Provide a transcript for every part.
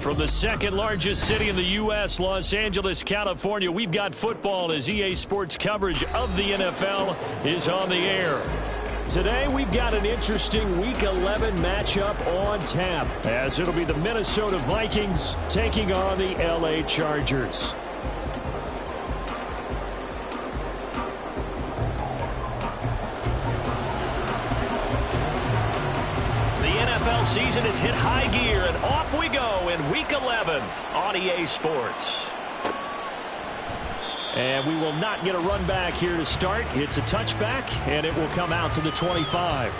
From the second largest city in the U.S., Los Angeles, California, we've got football as EA Sports coverage of the NFL is on the air. Today, we've got an interesting Week 11 matchup on tap, as it'll be the Minnesota Vikings taking on the L.A. Chargers. Season has hit high gear, and off we go in Week 11 on EA Sports. And we will not get a run back here to start. It's a touchback, and it will come out to the 25.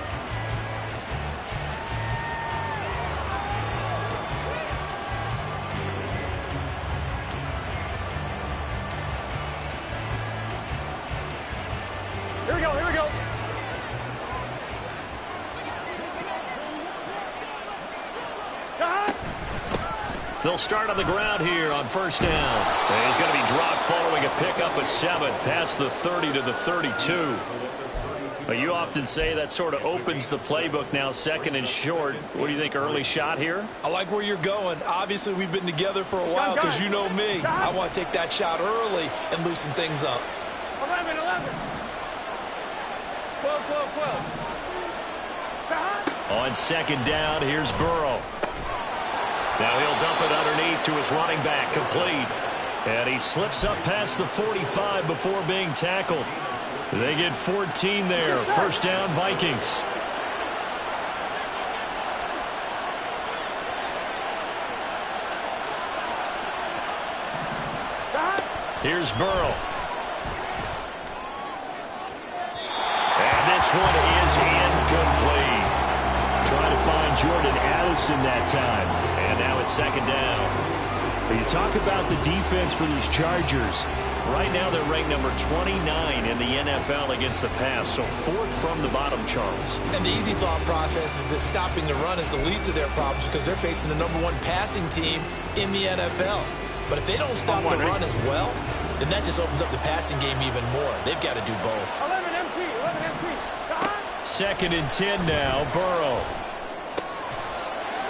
Here we go, here we go. They'll start on the ground here on first down. And he's going to be dropped following a pickup of 7 past the 30 to the 32. But you often say that sort of opens the playbook now, second and short. What do you think, early shot here? I like where you're going. Obviously, we've been together for a while because you know me. I want to take that shot early and loosen things up. 11. 12. On second down, here's Burrow. Now he'll dump it underneath to his running back, complete. And he slips up past the 45 before being tackled. They get 14 there. First down, Vikings. Here's Burrow. And this one is incomplete. Trying to find Jordan Addison that time. And now it's second down. You talk about the defense for these Chargers. Right now they're ranked number 29 in the NFL against the pass. So fourth from the bottom, Charles. And the easy thought process is that stopping the run is the least of their problems because they're facing the number 1 passing team in the NFL. But if they don't stop the run as well, then that just opens up the passing game even more. They've got to do both. 11 MT. Second and 10 now, Burrow.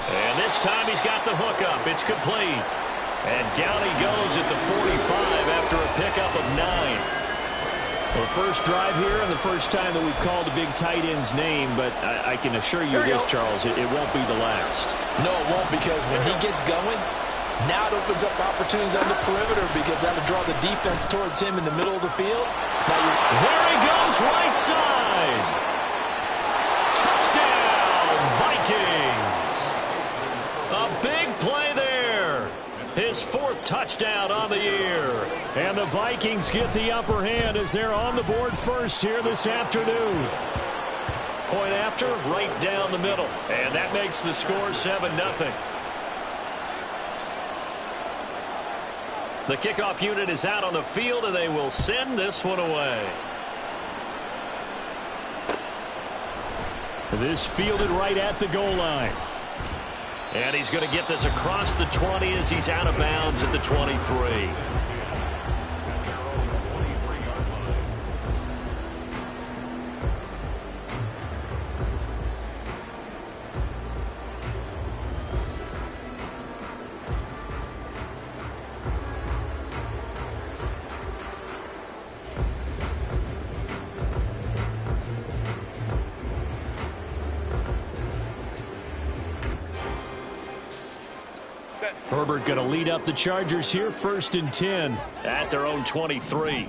And this time he's got the hookup. It's complete. And down he goes at the 45 after a pickup of 9. Well, first drive here and the first time that we've called a big tight end's name, but I can assure you this, Charles, it won't be the last. No, it won't, because when he gets going, now it opens up opportunities on the perimeter because that'll draw the defense towards him in the middle of the field. There he goes, right side. Touchdown, Vikings. A big play there. His 4th touchdown on the year. And the Vikings get the upper hand as they're on the board first here this afternoon. Point after, right down the middle. And that makes the score 7-0. The kickoff unit is out on the field, and they will send this one away. This fielded right at the goal line. And he's going to get this across the 20 as he's out of bounds at the 23. Herbert going to lead up the Chargers here, 1st and 10 at their own 23.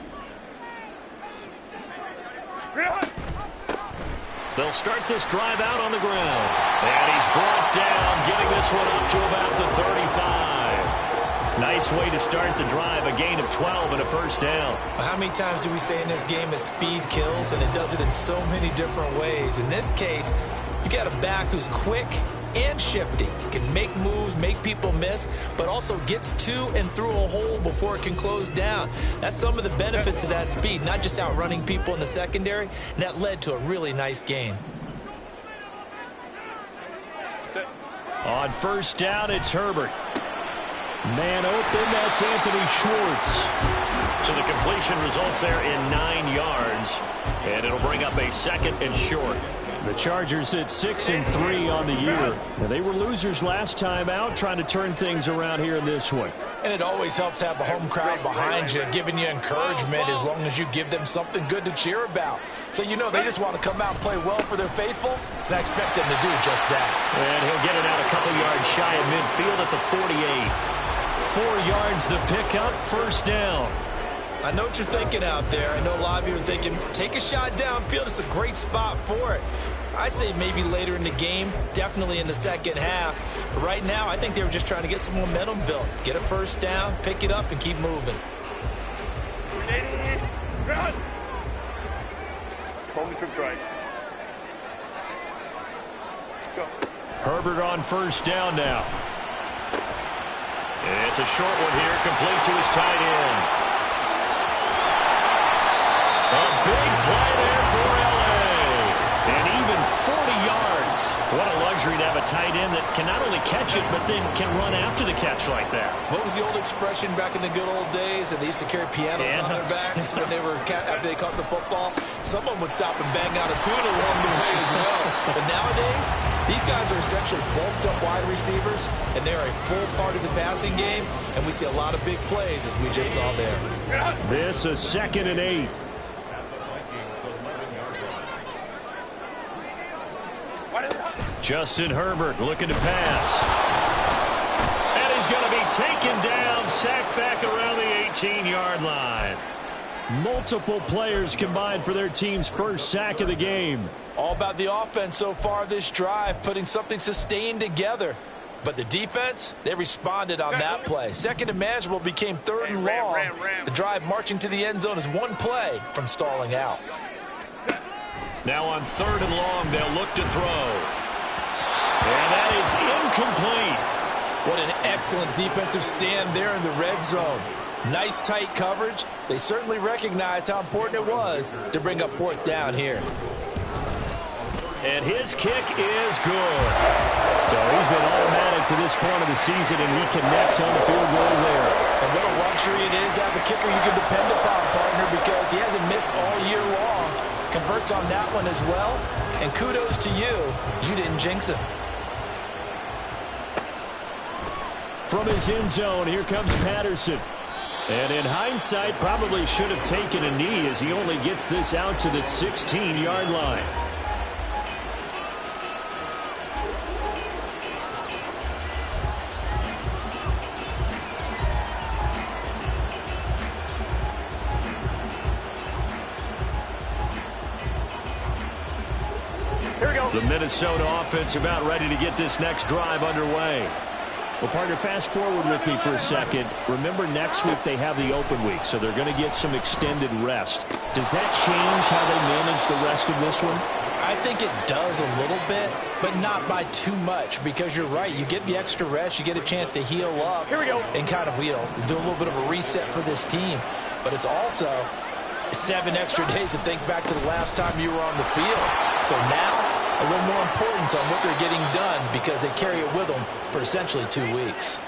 They'll start this drive out on the ground. And he's brought down, getting this one up to about the 35. Nice way to start the drive, a gain of 12 and a first down. Well, how many times do we say in this game that speed kills, and it does it in so many different ways? In this case, you got a back who's quick and shifty, can make moves, make people miss, but also gets to and through a hole before it can close down. That's some of the benefits of that speed, not just outrunning people in the secondary, and that led to a really nice gain. On first down, it's Herbert. Man open, that's Anthony Schwartz. So the completion results there in 9 yards, and it'll bring up a 2nd and short. The Chargers at 6-3 on the year. Now, they were losers last time out, trying to turn things around here in this one. And it always helps to have a home crowd behind you, giving you encouragement as long as you give them something good to cheer about. So you know they just want to come out and play well for their faithful, and I expect them to do just that. And he'll get it out a couple yards shy of midfield at the 48. 4 yards the pickup, first down. I know what you're thinking out there. I know a lot of you are thinking, take a shot downfield. It's a great spot for it. I'd say maybe later in the game, definitely in the second half. But right now, I think they were just trying to get some momentum built. Get a first down, pick it up, and keep moving. Hold the trips right. Go. Herbert on first down now. It's a short one here, complete to his tight end. A big play there for L.A. And even 40 yards. What a luxury to have a tight end that can not only catch it, but then can run after the catch like that. What was the old expression back in the good old days? And they used to carry pianos on their backs when they were after they caught the football. Someone would stop and bang out a tune along the way as well. But nowadays, these guys are essentially bulked up wide receivers, and they're a full part of the passing game. And we see a lot of big plays, as we just saw there. This is 2nd and 8. Justin Herbert looking to pass. And he's going to be taken down, sacked back around the 18-yard line. Multiple players combined for their team's first sack of the game. All about the offense so far this drive, putting something sustained together. But the defense, they responded on that play. Second and manageable became 3rd and long. The drive marching to the end zone is one play from stalling out. Now on 3rd and long, they'll look to throw. And that is incomplete. What an excellent defensive stand there in the red zone. Nice tight coverage. They certainly recognized how important it was to bring up 4th down here. And his kick is good. So he's been automatic to this point of the season, and he connects on the field goal there. And what a luxury it is to have a kicker you can depend upon, partner, because he hasn't missed all year long. Converts on that one as well. And kudos to you. You didn't jinx him. From his end zone, here comes Patterson. And in hindsight, probably should have taken a knee as he only gets this out to the 16-yard line. Here we go. The Minnesota offense about ready to get this next drive underway. Well, partner, fast forward with me for a second. Remember, next week they have the open week, so they're going to get some extended rest. Does that change how they manage the rest of this one? I think it does a little bit, but not by too much, because you're right. You get the extra rest. You get a chance to heal up. Here we go. And kind of, do a little bit of a reset for this team. But it's also 7 extra days to think back to the last time you were on the field. So now, a little more importance on what they're getting done because they carry it with them for essentially 2 weeks.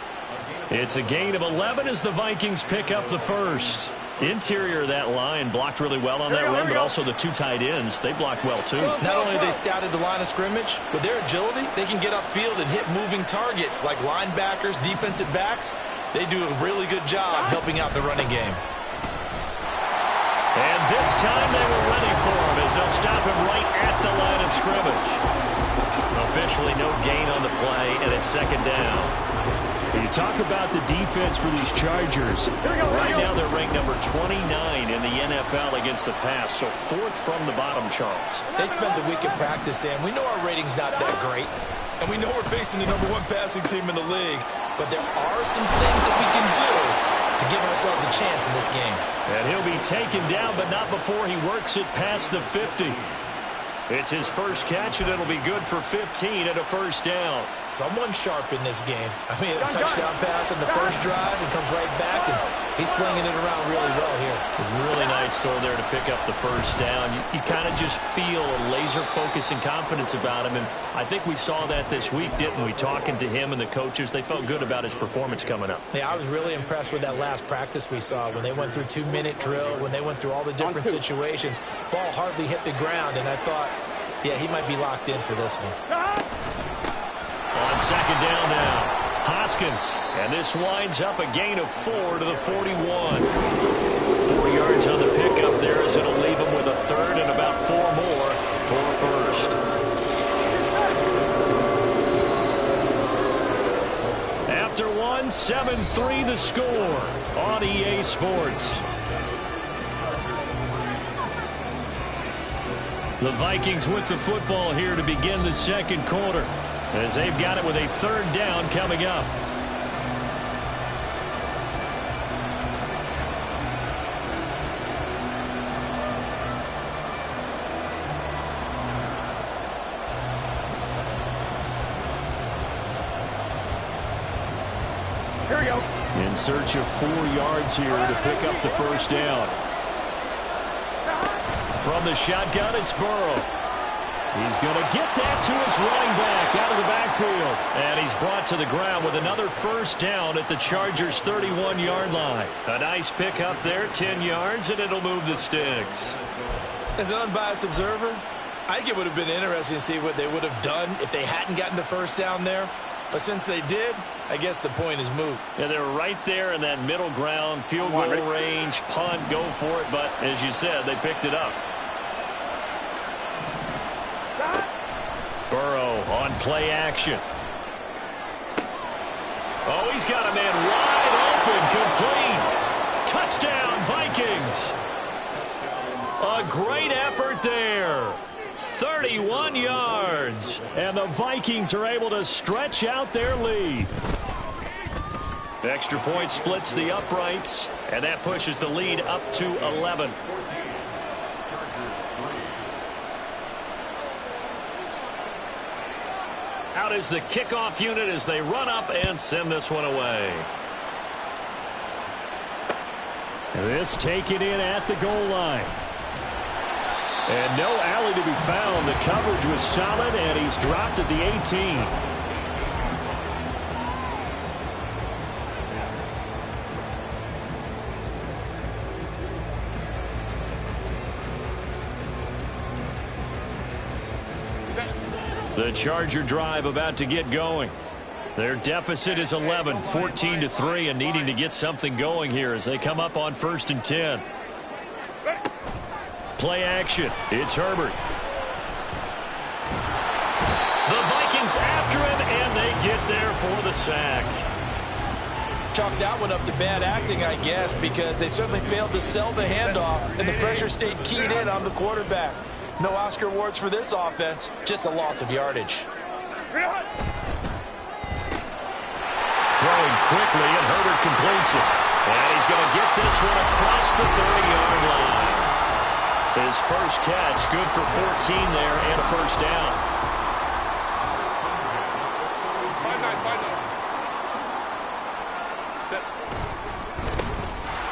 It's a gain of 11 as the Vikings pick up the first. Interior of that line blocked really well on that run, but also the 2 tight ends, they blocked well too. Not only have they scouted the line of scrimmage, with their agility, they can get upfield and hit moving targets like linebackers, defensive backs. They do a really good job helping out the running game. And this time they were ready for him as they'll stop him right at the line of scrimmage. Officially no gain on the play, and it's 2nd down. You talk about the defense for these Chargers. Right now they're ranked number 29 in the NFL against the pass, so 4th from the bottom, Charles. They spent the week of practice in. We know our rating's not that great, and we know we're facing the number 1 passing team in the league, but there are some things that we can do to give ourselves a chance in this game. And he'll be taken down, but not before he works it past the 50. It's his first catch, and it'll be good for 15 and a first down. Someone sharp in this game. I mean, a touchdown pass in the first drive and comes right back, and he's flinging it around really well here. Really nice throw there to pick up the first down. You kind of just feel a laser focus and confidence about him, and I think we saw that this week, didn't we? Talking to him and the coaches, they felt good about his performance coming up. Yeah, I was really impressed with that last practice we saw when they went through 2-minute drill, when they went through all the different situations. Ball hardly hit the ground, and I thought, Yeah, he might be locked in for this one. On second down now, Hoskins. And this winds up a gain of 4 to the 41. 4 yards on the pickup there as it'll leave him with a third and about 4 more for a first. After one, 7-3 the score on EA Sports. The Vikings with the football here to begin the second quarter, as they've got it with a third down coming up. Here we go. In search of 4 yards here to pick up the first down. From the shotgun, it's Burrow. He's going to get that to his running back out of the backfield. And he's brought to the ground with another first down at the Chargers' 31-yard line. A nice pickup there, 10 yards, and it'll move the sticks. As an unbiased observer, I think it would have been interesting to see what they would have done if they hadn't gotten the first down there. But since they did, I guess the point is moot. Yeah, they were right there in that middle ground, field goal range, punt, go for it. But as you said, they picked it up. Burrow on play action. Oh, he's got a man wide open, complete. Touchdown, Vikings. A great effort there. 31 yards. And the Vikings are able to stretch out their lead. The extra point splits the uprights, and that pushes the lead up to 11. Out is the kickoff unit as they run up and send this one away. This taken in at the goal line. And no alley to be found. The coverage was solid, and he's dropped at the 18. The Charger drive about to get going. Their deficit is 11, 14-3, and needing to get something going here as they come up on 1st and 10. Play action. It's Herbert. The Vikings after him, and they get there for the sack. Chalk that one up to bad acting, I guess, because they certainly failed to sell the handoff, and the pressure stayed keyed in on the quarterback. No Oscar awards for this offense, just a loss of yardage. Throwing quickly, and Herbert completes it. And he's going to get this one across the 30-yard line. His first catch, good for 14 there, and a first down.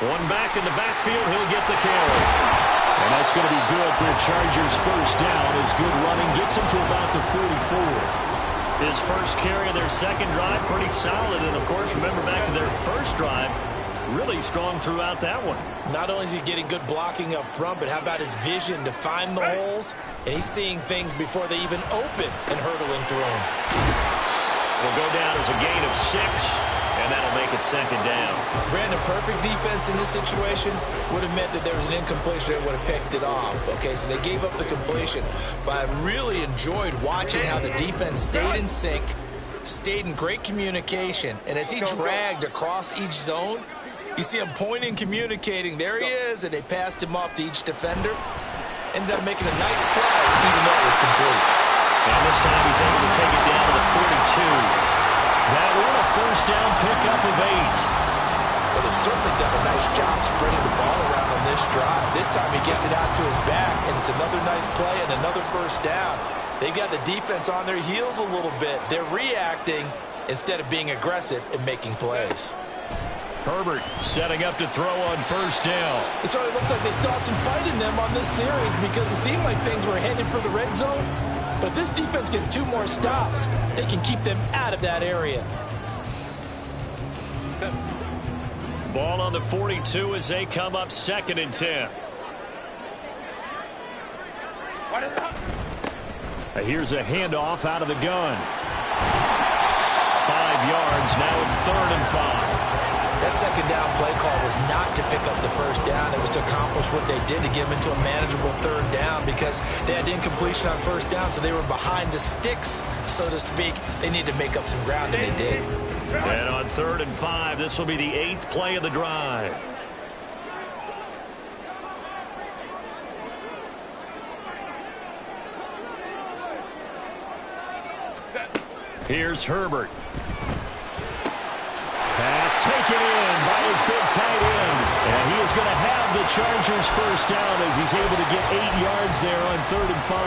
One back in the backfield, he'll get the carry. And that's going to be good for the Chargers' first down. His good running gets him to about the 44. His first carry of their second drive, pretty solid. And, of course, remember back to their first drive, really strong throughout that one. Not only is he getting good blocking up front, but how about his vision to find the holes? And he's seeing things before they even open and hurdling through them. Will go down as a gain of 6, and that'll make it second down. Brandon, perfect defense in this situation would have meant that there was an incompletion that would have picked it off. Okay, so they gave up the completion. But I really enjoyed watching how the defense stayed in sync, stayed in great communication. And as he dragged across each zone, you see him pointing, communicating. There he is, and they passed him off to each defender. Ended up making a nice play, even though it was complete. And this time he's able to take it down to the 42. That one a first down pickup of 8. Well, they've certainly done a nice job spreading the ball around on this drive. This time he gets it out to his back, and it's another nice play and another first down. They've got the defense on their heels a little bit. They're reacting instead of being aggressive and making plays. Herbert setting up to throw on first down. It certainly looks like they still have some fight in them on this series because it seemed like things were headed for the red zone. But if this defense gets 2 more stops, they can keep them out of that area. Ball on the 42 as they come up 2nd and 10. Here's a handoff out of the gun. 5 yards. Now it's 3rd and 5. That second down play call was not to pick up the first down. It was to accomplish what they did to get them into a manageable 3rd down because they had incompletion on first down, so they were behind the sticks, so to speak. They need to make up some ground, and they did. And on 3rd and 5, this will be the 8th play of the drive. Here's Herbert. Pass taken in by his big tight end. And he is going to have the Chargers first down as he's able to get 8 yards there on 3rd and 5.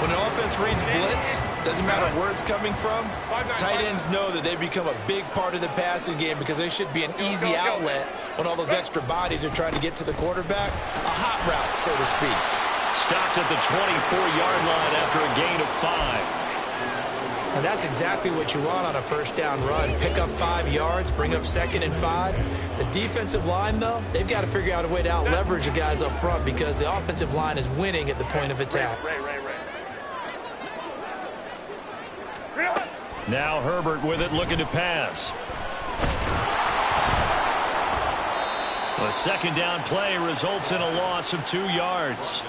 When an offense reads blitz, doesn't matter where it's coming from, tight ends know that they become a big part of the passing game because they should be an easy outlet when all those extra bodies are trying to get to the quarterback. A hot route, so to speak. Stopped at the 24-yard line after a gain of 5. And that's exactly what you want on a first down run. Pick up 5 yards, bring up 2nd and 5. The defensive line, though, they've got to figure out a way to out-leverage the guys up front because the offensive line is winning at the point of attack. Now Herbert with it, looking to pass. A second down play results in a loss of 2 yards.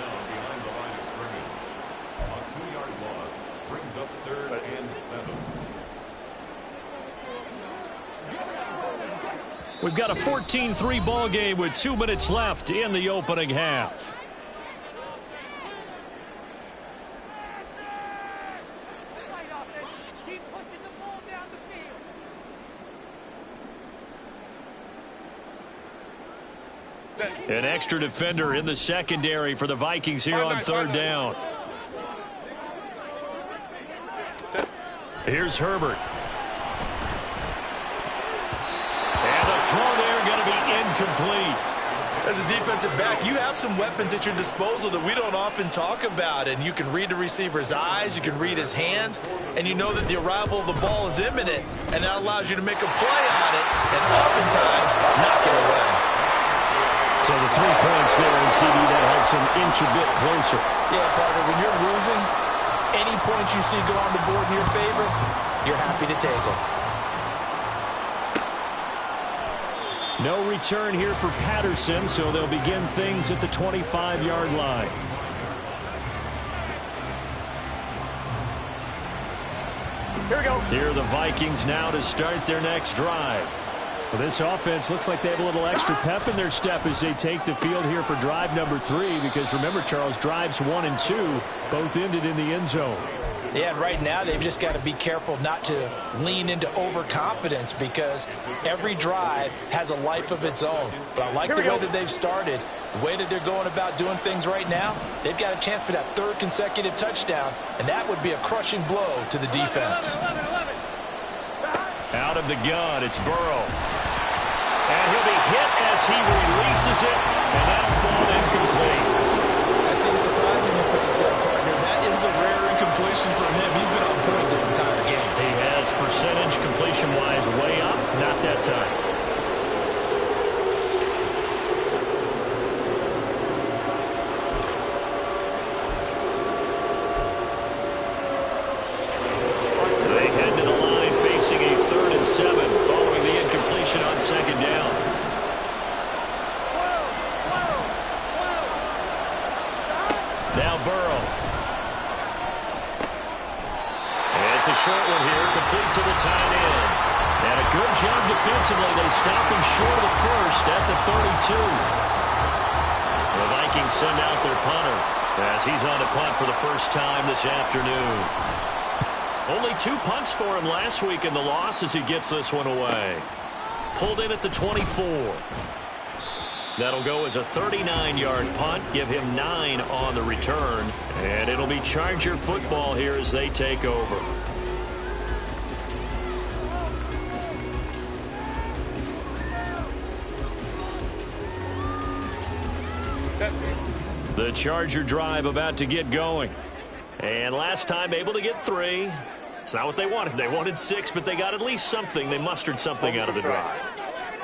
We've got a 14-3 ball game with 2 minutes left in the opening half. An extra defender in the secondary for the Vikings here on 3rd down. Here's Herbert. And the throw there going to be incomplete. As a defensive back, you have some weapons at your disposal that we don't often talk about. And you can read the receiver's eyes, you can read his hands, and you know that the arrival of the ball is imminent. And that allows you to make a play on it and oftentimes knock it away. So the 3 points there in CD, that helps him inch a bit closer. Yeah, partner, when you're losing, any points you see go on the board in your favor, you're happy to take them. No return here for Patterson, so they'll begin things at the 25-yard line. Here we go. Here are the Vikings now to start their next drive. Well, this offense looks like they have a little extra pep in their step as they take the field here for drive number 3, because remember, Charles, drives 1 and 2 both ended in the end zone. Yeah, and right now they've just got to be careful not to lean into overconfidence because every drive has a life of its own. But I like the way that they've started, the way that they're going about doing things right now. They've got a chance for that 3rd consecutive touchdown, and that would be a crushing blow to the defense. Out of the gun, it's Burrow. And he'll be hit as he releases it, and that'll fall incomplete. I see the surprise in your face there, partner. That is a rare incompletion from him. He's been on point this entire game. He has percentage completion-wise way up, not that time. They head to the line facing a 3rd and 7 following the incompletion on 2nd down. Now Burrow. It's a short one here, complete to the tight end. And a good job defensively. They stop him short of the first at the 32. The Vikings send out their punter as he's on to punt for the first time this afternoon. Only 2 punts for him last week in the loss as he gets this one away. Pulled in at the 24. That'll go as a 39-yard punt, give him 9 on the return, and it'll be Charger football here as they take over. The Charger drive about to get going. And last time able to get 3. It's not what they wanted. They wanted 6, but they got at least something. They mustered something out of the drive.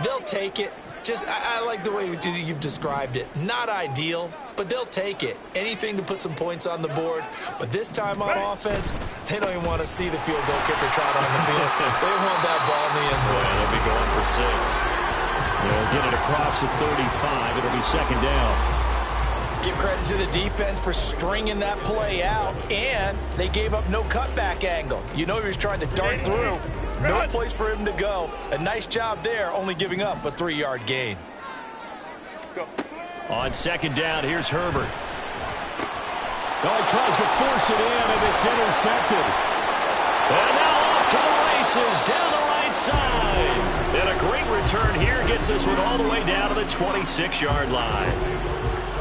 They'll take it. I like the way you've described it. Not ideal, but they'll take it. Anything to put some points on the board. But this time on offense, they don't even want to see the field goal kicker trot on the field. They want that ball in the end zone. Yeah, they'll be going for 6. They'll get it across the 35. It'll be second down. Give credit to the defense for stringing that play out, and they gave up no cutback angle. You know he was trying to dart through. No place for him to go. A nice job there, only giving up a 3-yard gain. On second down, here's Herbert. Oh, he tries to force it in, and it's intercepted. And now off to the races, down the right side. And a great return here gets this one all the way down to the 26-yard line.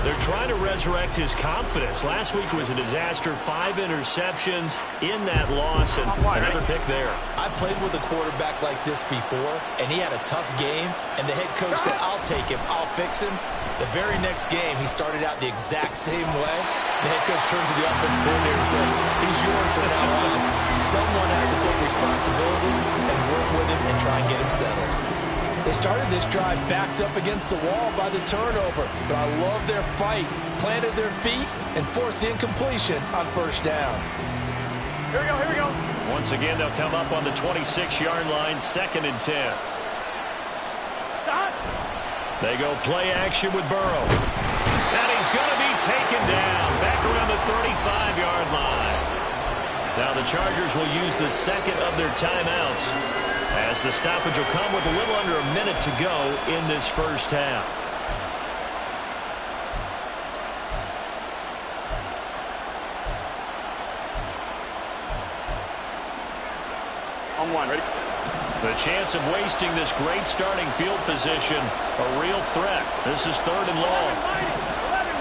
They're trying to resurrect his confidence. Last week was a disaster. 5 interceptions in that loss, and another pick there. I played with a quarterback like this before, and he had a tough game, and the head coach said, I'll take him, I'll fix him. The very next game, he started out the exact same way. The head coach turned to the offensive coordinator and said, he's yours from now on. Someone has to take responsibility and work with him and try and get him settled. They started this drive backed up against the wall by the turnover, but I love their fight, planted their feet, and forced the incompletion on first down. Here we go. Once again, they'll come up on the 26-yard line, 2nd and 10. Stop. They go play action with Burrow. And he's going to be taken down back around the 35-yard line. Now the Chargers will use the second of their timeouts, as the stoppage will come with a little under a minute to go in this first half. On 1, ready? The chance of wasting this great starting field position, a real threat. This is 3rd and long. 11,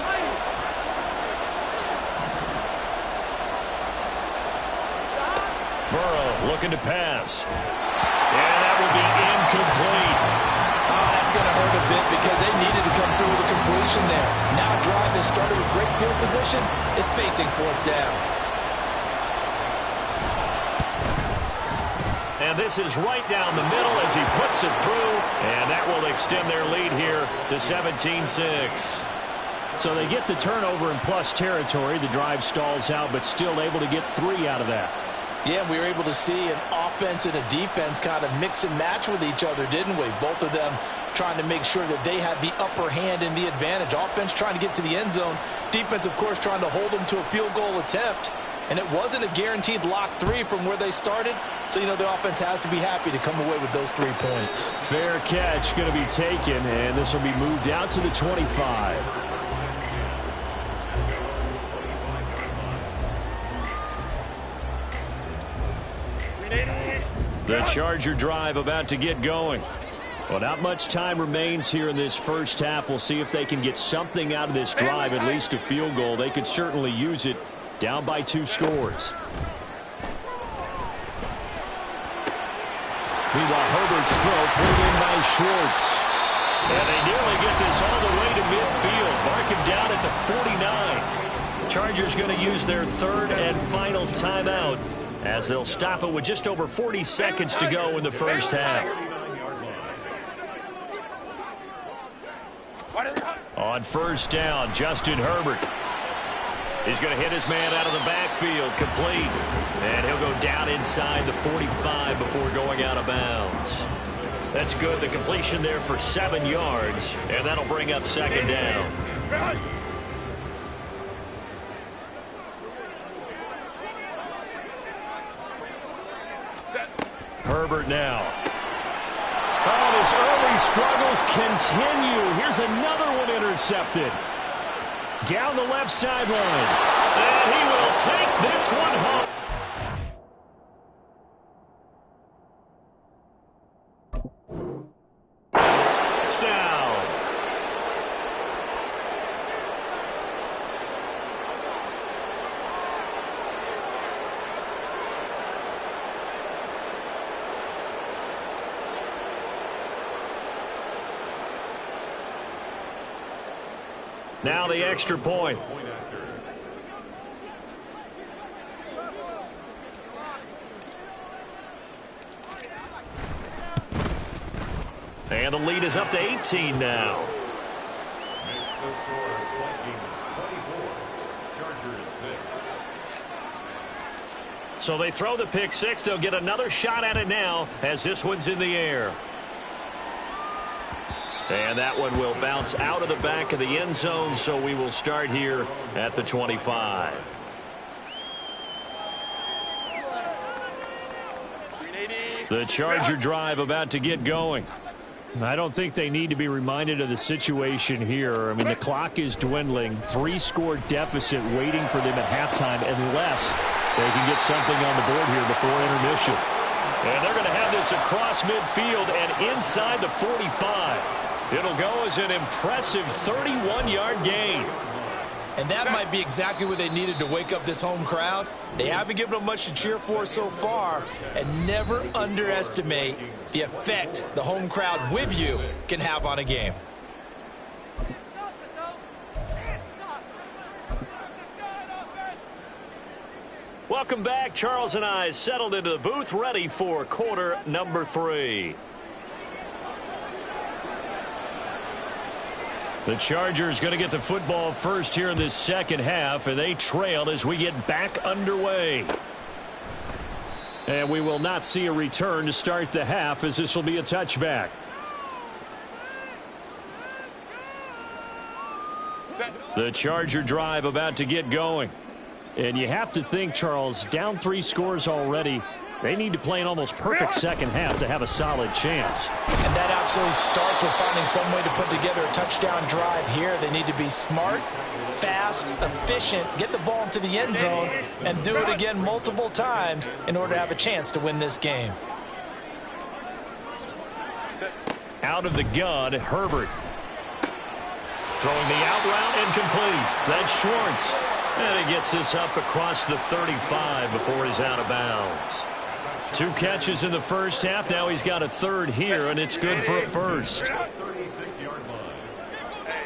Burrow looking to pass. And that will be incomplete. Oh, that's going to hurt a bit because they needed to come through with a completion there. Now a drive that started with great field position is facing 4th down. And this is right down the middle as he puts it through. And that will extend their lead here to 17-6. So they get the turnover in plus territory. The drive stalls out, but still able to get 3 out of that. Yeah, we were able to see an offense and a defense kind of mix and match with each other, didn't we? Both of them trying to make sure that they have the upper hand and the advantage. Offense trying to get to the end zone. Defense, of course, trying to hold them to a field goal attempt. And it wasn't a guaranteed lock 3 from where they started. So, you know, the offense has to be happy to come away with those 3 points. Fair catch going to be taken, and this will be moved out to the 25. The Charger drive about to get going. Well, not much time remains here in this first half. We'll see if they can get something out of this drive, at least a field goal. They could certainly use it, down by 2 scores. Meanwhile, Herbert's throw pulled in by Schwartz. And they nearly get this all the way to midfield. Mark him down at the 49. Chargers going to use their 3rd and final timeout, as they'll stop it with just over 40 seconds to go in the first half. On first down, Justin Herbert. He's going to hit his man out of the backfield, complete. And he'll go down inside the 45 before going out of bounds. That's good. The completion there for 7 yards, and that'll bring up second down. Herbert now. Oh, his early struggles continue. Here's another one intercepted. Down the left sideline. And he will take this one home. Touchdown. Now the extra point. And the lead is up to 18 now. Makes the score Vikings 24, Chargers 6. So they throw the pick six. They'll get another shot at it now as this one's in the air. And that one will bounce out of the back of the end zone, so we will start here at the 25. The Charger drive about to get going. I don't think they need to be reminded of the situation here. I mean, the clock is dwindling. 3-score deficit waiting for them at halftime unless they can get something on the board here before intermission. And they're going to have this across midfield and inside the 45. It'll go as an impressive 31-yard gain. And that might be exactly what they needed to wake up this home crowd. They haven't given them much to cheer for so far, and never underestimate the effect the home crowd with you can have on a game. Welcome back. Charles and I settled into the booth, ready for quarter number 3. The Chargers going to get the football first here in this second half, and they trail as we get back underway. And we will not see a return to start the half, as this will be a touchback. The Charger drive about to get going. And you have to think, Charles, down 3 scores already. They need to play an almost perfect second half to have a solid chance. And that absolutely starts with finding some way to put together a touchdown drive here. They need to be smart, fast, efficient, get the ball into the end zone, and do it again multiple times in order to have a chance to win this game. Out of the gun, Herbert. Throwing the out route incomplete. That's Schwartz. And he gets this up across the 35 before he's out of bounds. 2 catches in the first half. Now he's got a third here, and it's good for a first. 36-yard line.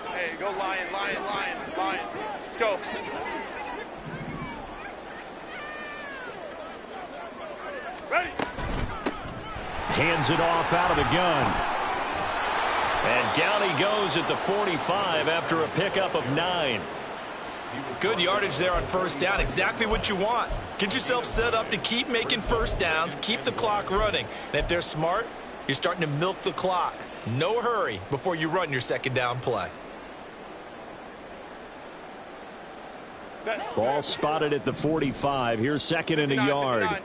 Hey, go Lion. Let's go. Ready. Hands it off out of the gun. And down he goes at the 45 after a pickup of 9. Good yardage there on first down. Exactly what you want. Get yourself set up to keep making first downs, keep the clock running. And if they're smart, you're starting to milk the clock. No hurry before you run your second down play. Ball spotted at the 45. Here's second and a yard.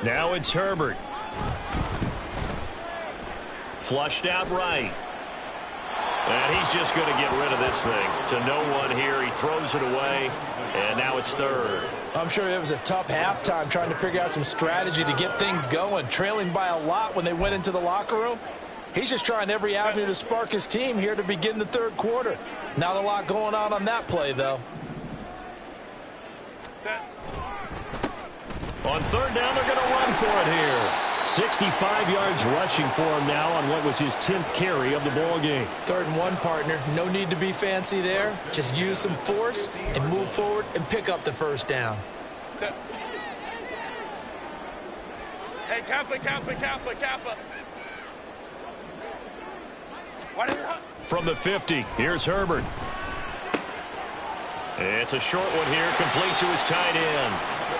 Now it's Herbert. Flushed out right. And he's just going to get rid of this thing. To no one here. He throws it away. And now it's third. I'm sure it was a tough halftime trying to figure out some strategy to get things going. Trailing by a lot when they went into the locker room. He's just trying every avenue to spark his team here to begin the third quarter. Not a lot going on that play, though. On third down, they're going to run for it here. 65 yards rushing for him now on what was his 10th carry of the ball game. 3rd and 1, partner. No need to be fancy there. Just use some force and move forward and pick up the first down. Hey, Kappa. From the 50, here's Herbert. It's a short one here, complete to his tight end.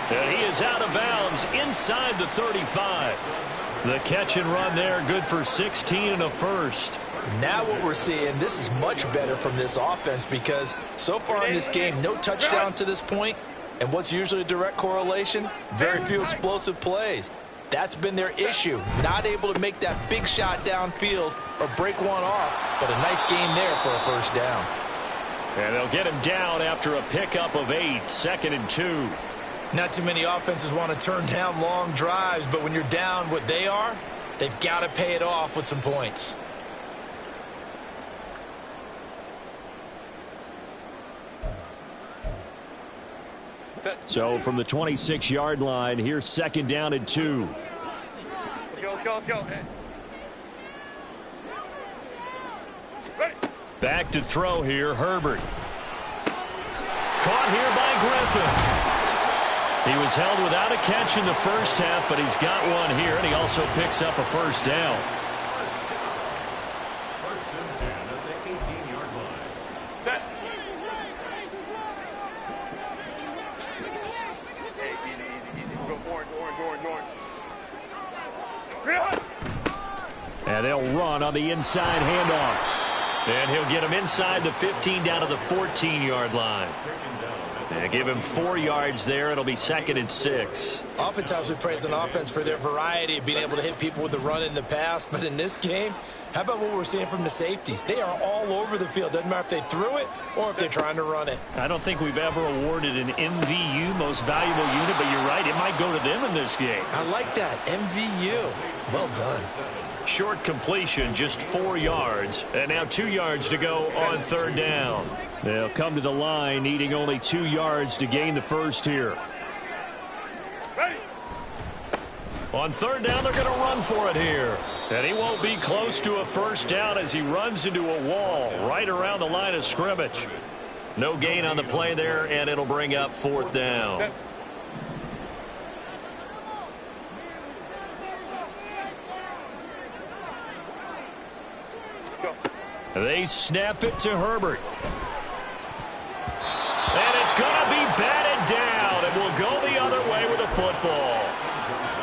And he is out of bounds inside the 35. The catch and run there, good for 16 and a first. Now what we're seeing, this is much better from this offense because so far in this game, no touchdown to this point. And what's usually a direct correlation? Very few explosive plays. That's been their issue. Not able to make that big shot downfield or break one off, but a nice game there for a first down. And they'll get him down after a pickup of 8, 2nd and 2. Not too many offenses want to turn down long drives, but when you're down what they are, they've got to pay it off with some points. So from the 26-yard line, here's 2nd down and 2. Let's go. Ready. Back to throw here, Herbert. Caught here by Griffin. He was held without a catch in the first half, but he's got one here, and he also picks up a first down. First and 10 at the 18-yard line. Set. Hey, easy. Go orange. And they'll run on the inside handoff. And he'll get him inside the 15 down to the 14-yard line. And give him 4 yards there. It'll be 2nd and 6. Oftentimes we praise an offense for their variety of being able to hit people with the run in the pass. But in this game, how about what we're seeing from the safeties? They are all over the field. Doesn't matter if they threw it or if they're trying to run it. I don't think we've ever awarded an MVU, most valuable unit, but you're right. It might go to them in this game. I like that. MVU. Well done. Short completion, just 4 yards. And now 2 yards to go on 3rd down. They'll come to the line needing only 2 yards to gain the first here. Ready. On 3rd down, they're going to run for it here. And he won't be close to a first down as he runs into a wall right around the line of scrimmage. No gain on the play there, and it'll bring up 4th down. Set. Go. They snap it to Herbert. And it's going to be batted down. It will go the other way with the football.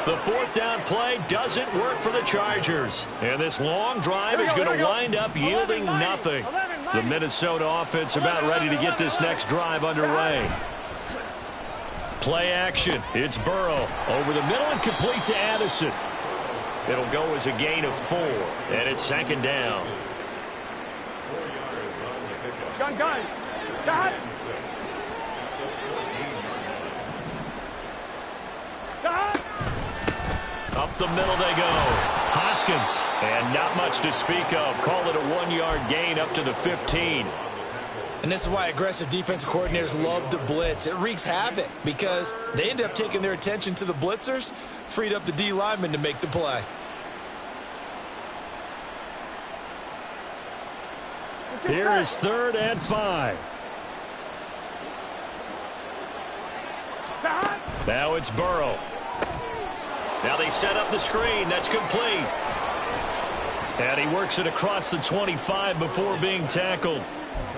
The 4th down play doesn't work for the Chargers. And this long drive is going to wind up yielding nothing. The Minnesota offense about ready to get this next drive underway. Play action. It's Burrow over the middle and complete to Addison. It'll go as a gain of 4, and it's 2nd down. 4 yards on the pickup. Gun. Got. Up the middle they go. Hoskins, and not much to speak of. Call it a 1-yard gain up to the 15. And this is why aggressive defensive coordinators love to blitz. It wreaks havoc because they end up taking their attention to the blitzers, freed up the D lineman to make the play. Here is 3rd and 5. Now it's Burrow. Now they set up the screen. That's complete. And he works it across the 25 before being tackled.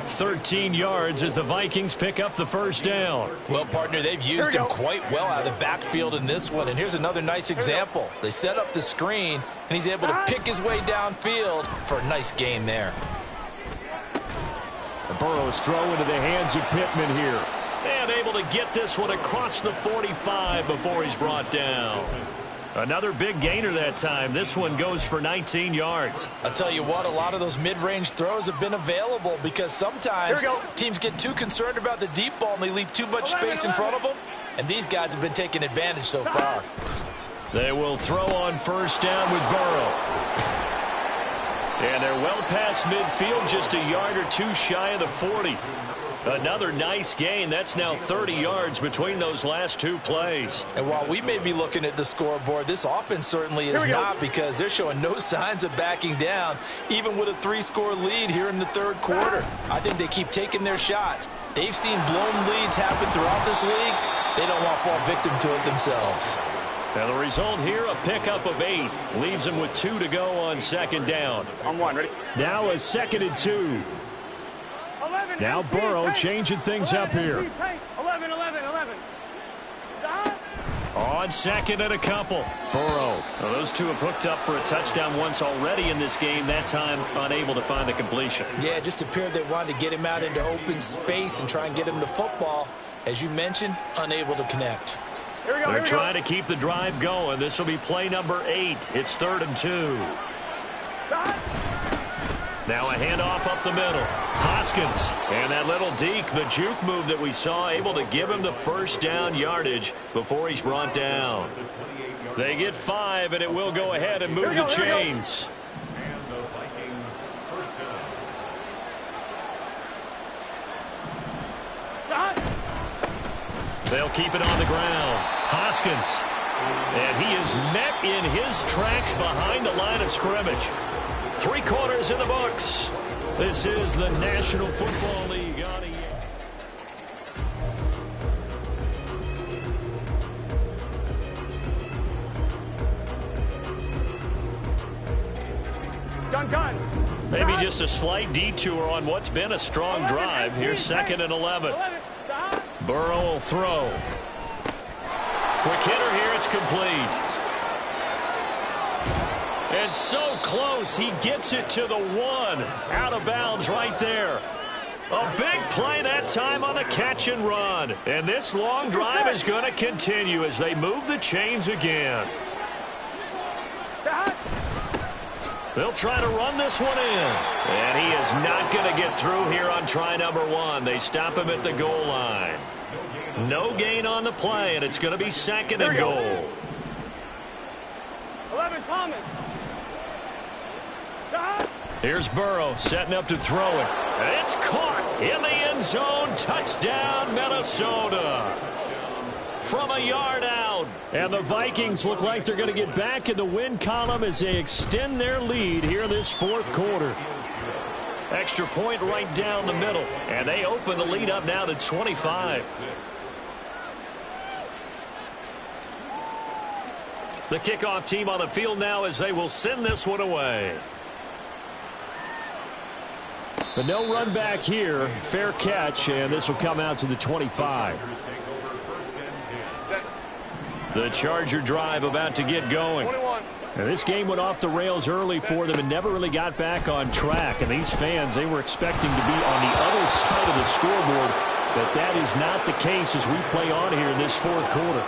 13 yards as the Vikings pick up the first down. Well, partner, they've used him quite well out of the backfield in this one. And here's another nice example. They set up the screen, and he's able to pick his way downfield for a nice gain there. Burrow's throw into the hands of Pittman here. And able to get this one across the 45 before he's brought down. Another big gainer that time. This one goes for 19 yards. I'll tell you what, a lot of those mid-range throws have been available because sometimes teams get too concerned about the deep ball and they leave too much space in front of them. And these guys have been taking advantage so far. They will throw on 1st down with Burrow. And they're well past midfield, just a yard or 2 shy of the 40. Another nice gain. That's now 30 yards between those last 2 plays. And while we may be looking at the scoreboard, this offense certainly is not because they're showing no signs of backing down, even with a 3-score lead here in the 3rd quarter. I think they keep taking their shots. They've seen blown leads happen throughout this league. They don't want to fall victim to it themselves. Now the result here, a pickup of 8. Leaves them with 2 to go on 2nd down. On 1, ready? Now a 2nd and 2. Now Burrow changing things up here. 11. On 2nd and a couple. Burrow. Well, those two have hooked up for a touchdown once already in this game. That time unable to find the completion. Yeah, it just appeared they wanted to get him out into open space and try and get him the football. As you mentioned, unable to connect. They're trying to keep the drive going. This will be play number 8. It's 3rd and 2. Now a handoff up the middle. Hoskins. And that little deke, the juke move that we saw, able to give him the first down yardage before he's brought down. They get 5, and it will go ahead and move the chains. And the Vikings first down. They'll keep it on the ground. Hoskins. And he is met in his tracks behind the line of scrimmage. 3 quarters in the books. This is the National Football League on gun. Maybe just a slight detour on what's been a strong drive. Here's 2nd and 11. Burrow will throw. Quick hitter here. It's complete. And so close. He gets it to the 1. Out of bounds right there. A big play that time on the catch and run. And this long drive is going to continue as they move the chains again. They'll try to run this one in. And he is not going to get through here on try number 1. They stop him at the goal line. No gain on the play, and it's going to be 2nd and goal. 11, Thomas. Here's Burrow setting up to throw it. And it's caught in the end zone. Touchdown, Minnesota. From a yard out. And the Vikings look like they're going to get back in the win column as they extend their lead here this 4th quarter. Extra point right down the middle. And they open the lead up now to 25. The kickoff team on the field now as they will send this one away. But no run back here. Fair catch, and this will come out to the 25. The Charger drive about to get going. And this game went off the rails early for them and never really got back on track. And these fans, they were expecting to be on the other side of the scoreboard. But that is not the case as we play on here in this 4th quarter.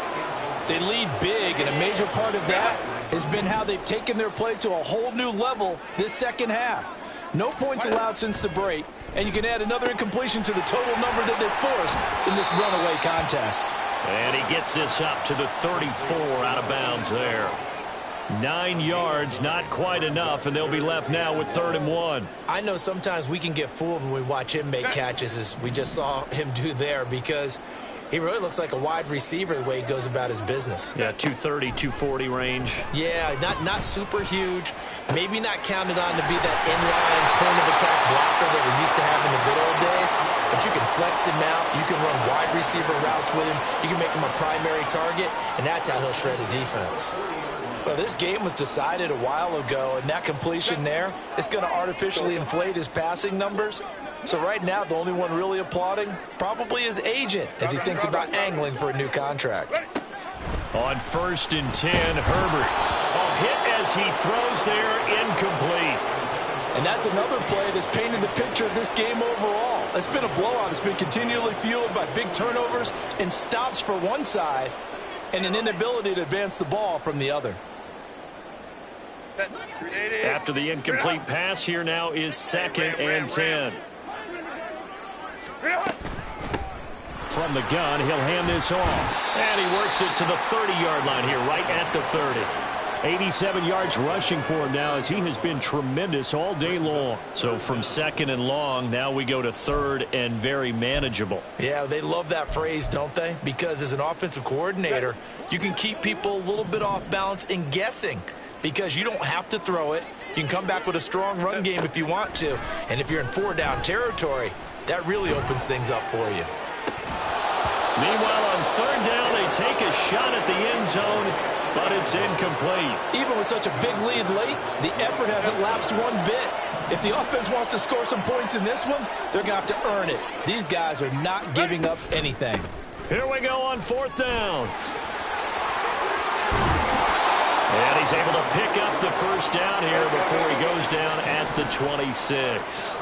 They lead big, and a major part of that has been how they've taken their play to a whole new level this second half. No points allowed since the break, and you can add another incompletion to the total number that they've forced in this runaway contest. And he gets this up to the 34 out of bounds there. 9 yards, not quite enough, and they'll be left now with 3rd and 1. I know sometimes we can get fooled when we watch him make catches, as we just saw him do there, because he really looks like a wide receiver the way he goes about his business. Yeah, 230, 240 range. Yeah, not super huge. Maybe not counted on to be that inline point-of-attack blocker that we used to have in the good old days. But you can flex him out. You can run wide receiver routes with him. You can make him a primary target, and that's how he'll shred a defense. Well, this game was decided a while ago, and that completion there is going to artificially inflate his passing numbers. So right now, the only one really applauding probably his agent as he thinks about angling for a new contract. On 1st and 10, Herbert. A hit as he throws there, incomplete. And that's another play that's painted the picture of this game overall. It's been a blowout. It's been continually fueled by big turnovers and stops for one side and an inability to advance the ball from the other. After the incomplete pass, here now is 2nd and 10. From the gun, he'll hand this off. And he works it to the 30-yard line here, right at the 30. 87 yards rushing for him now as he has been tremendous all day long. So from 2nd and long, now we go to 3rd and very manageable. Yeah, they love that phrase, don't they? Because as an offensive coordinator, you can keep people a little bit off balance and guessing because you don't have to throw it. You can come back with a strong run game if you want to. And if you're in 4-down territory, that really opens things up for you. Meanwhile, on 3rd down, they take a shot at the end zone, but it's incomplete. Even with such a big lead late, the effort hasn't lapsed one bit. If the offense wants to score some points in this one, they're going to have to earn it. These guys are not giving up anything. Here we go on 4th down. And he's able to pick up the 1st down here before he goes down at the 26.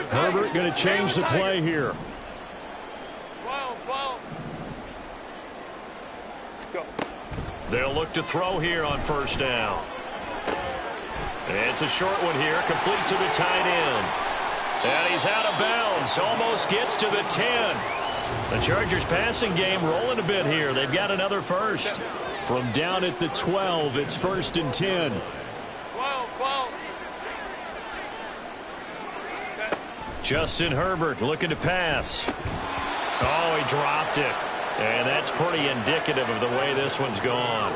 Herbert going to change the play here. They'll look to throw here on 1st down. It's a short one here, complete to the tight end. And he's out of bounds, almost gets to the 10. The Chargers passing game rolling a bit here. They've got another first. From down at the 12, it's 1st and 10. Justin Herbert looking to pass. Oh, he dropped it. And that's pretty indicative of the way this one's gone.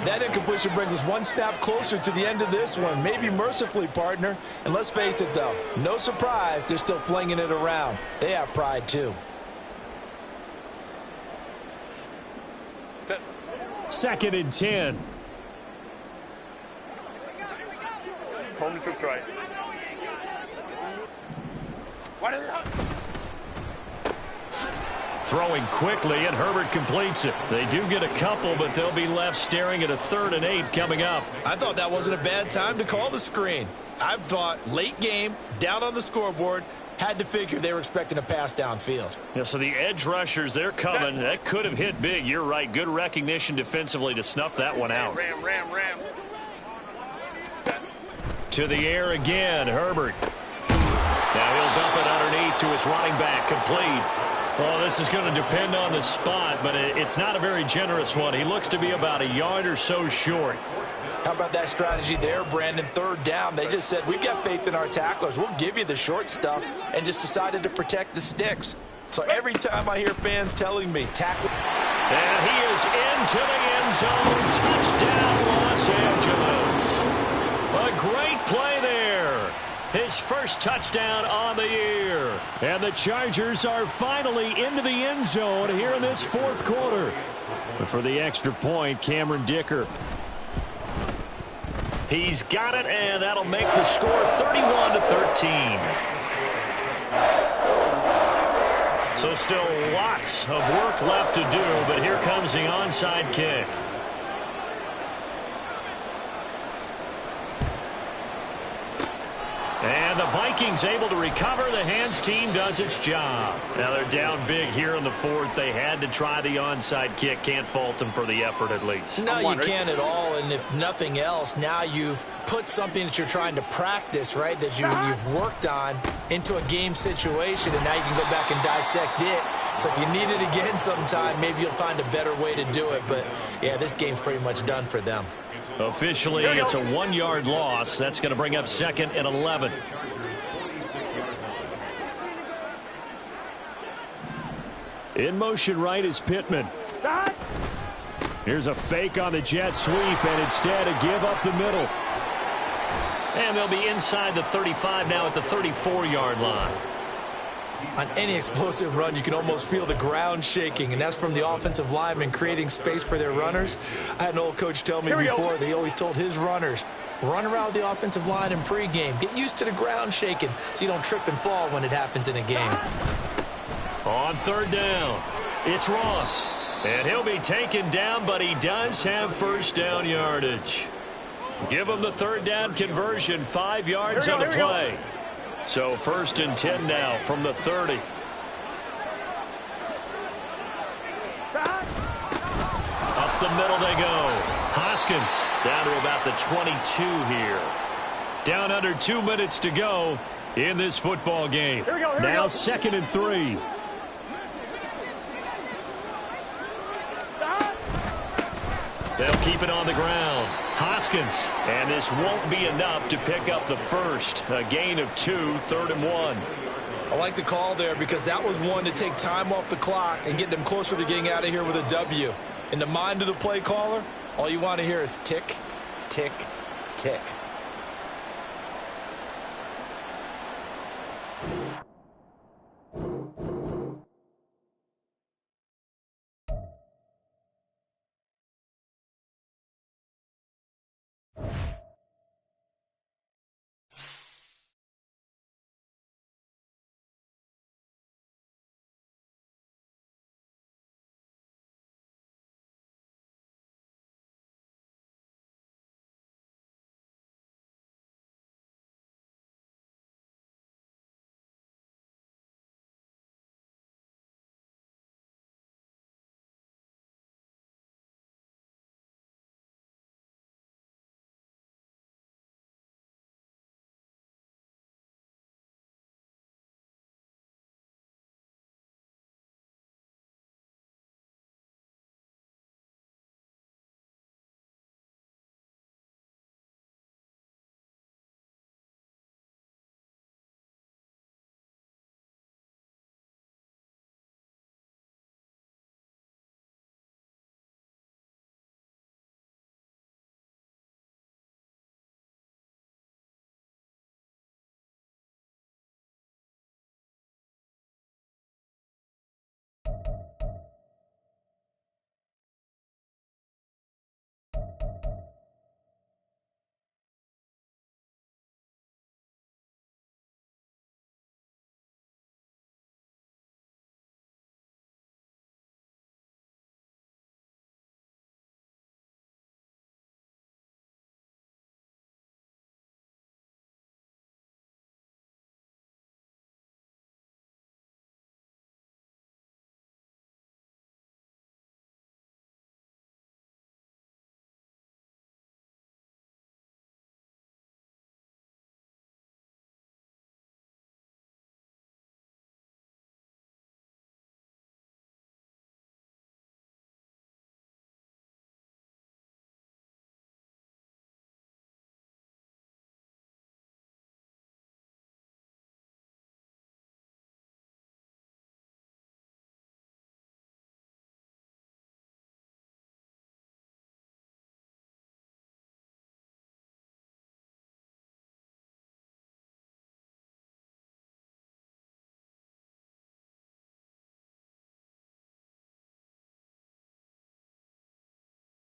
That incompletion brings us one snap closer to the end of this one. Maybe mercifully, partner. And let's face it, though, no surprise, they're still flinging it around. They have pride, too. 2nd and 10. Home and troops right. What is it? Throwing quickly, and Herbert completes it. They do get a couple, but they'll be left staring at a 3rd and 8 coming up. I thought that wasn't a bad time to call the screen. I thought late game, down on the scoreboard, had to figure they were expecting a pass downfield. Yeah, so the edge rushers, they're coming. That could have hit big. You're right. Good recognition defensively to snuff that one out. Ram. To the air again, Herbert. Now he'll dump it underneath to his running back, complete. Well, this is going to depend on the spot, but it's not a very generous one. He looks to be about a yard or so short. How about that strategy there, Brandon? 3rd down. They just said, we've got faith in our tacklers. We'll give you the short stuff, and just decided to protect the sticks. So every time I hear fans telling me, tackle. And he is into the end zone. Touchdown, Los Angeles. A great play there. His first touchdown on the year. And the Chargers are finally into the end zone here in this 4th quarter. But for the extra point, Cameron Dicker. He's got it, and that'll make the score 31-13. So still lots of work left to do, but here comes the onside kick. And the Vikings able to recover. The hands team does its job. Now they're down big here in the 4th. They had to try the onside kick. Can't fault them for the effort at least. No, you can't at all. And if nothing else, now you've put something that you're trying to practice, right, that you've worked on into a game situation, and now you can go back and dissect it. So if you need it again sometime, maybe you'll find a better way to do it. But, yeah, this game's pretty much done for them. Officially, it's a 1-yard loss. That's going to bring up 2nd and 11. In motion right is Pittman. Here's a fake on the jet sweep, and instead a give up the middle. And they'll be inside the 35 now at the 34-yard line. On any explosive run, you can almost feel the ground shaking, and that's from the offensive linemen creating space for their runners. I had an old coach tell me before, they always told his runners, run around the offensive line in pregame. Get used to the ground shaking so you don't trip and fall when it happens in a game. On 3rd down, it's Ross. And he'll be taken down, but he does have 1st down yardage. Give him the 3rd down conversion, 5 yards on the play. So 1st and 10 now from the 30. Up the middle they go. Hoskins down to about the 22 here. Down under 2 minutes to go in this football game. Now 2nd and 3. They'll keep it on the ground. Hoskins. And this won't be enough to pick up the 1st. A gain of 2, 3rd and 1. I like the call there because that was one to take time off the clock and get them closer to getting out of here with a W. In the mind of the play caller, all you want to hear is tick, tick, tick.